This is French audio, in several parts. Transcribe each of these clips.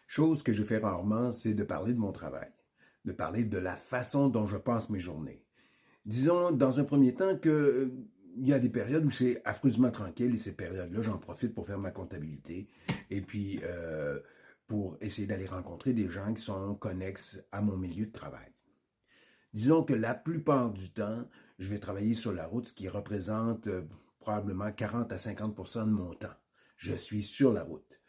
chose que je fais rarement, c'est de parler de mon travail, de parler de la façon dont je passe mes journées. Disons, dans un premier temps, il y a des périodes où c'est affreusement tranquille et ces périodes-là, j'en profite pour faire ma comptabilité et puis pour essayer d'aller rencontrer des gens qui sont connexes à mon milieu de travail. Disons que la plupart du temps, je vais travailler sur la route, ce qui représente probablement 40 à 50% de mon temps. Je suis sur la route.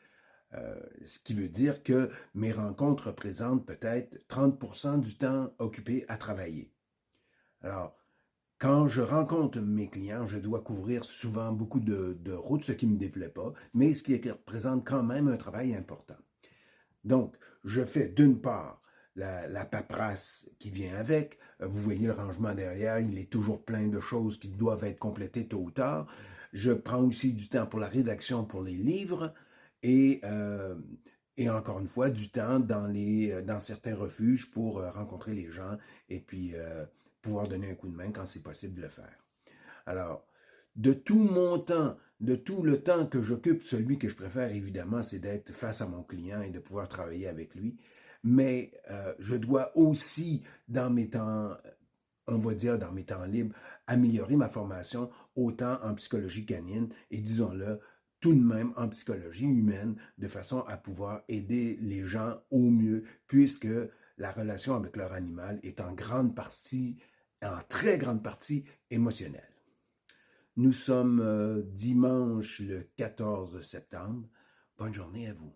Ce qui veut dire que mes rencontres représentent peut-être 30% du temps occupé à travailler. Alors, quand je rencontre mes clients, je dois couvrir souvent beaucoup de routes, ce qui ne me déplaît pas, mais ce qui représente quand même un travail important. Donc, je fais d'une part la paperasse qui vient avec. Vous voyez le rangement derrière, il est toujours plein de choses qui doivent être complétées tôt ou tard. Je prends aussi du temps pour la rédaction pour les livres et, euh, et encore une fois, du temps dans certains refuges pour rencontrer les gens et puis pouvoir donner un coup de main quand c'est possible de le faire. Alors, de tout mon temps, de tout le temps que j'occupe, celui que je préfère évidemment, c'est d'être face à mon client et de pouvoir travailler avec lui. Mais je dois aussi, dans mes temps, on va dire dans mes temps libres, améliorer ma formation autant en psychologie canine et disons-le, tout de même en psychologie humaine, de façon à pouvoir aider les gens au mieux, puisque la relation avec leur animal est en très grande partie émotionnelle. Nous sommes dimanche le 14 septembre. Bonne journée à vous.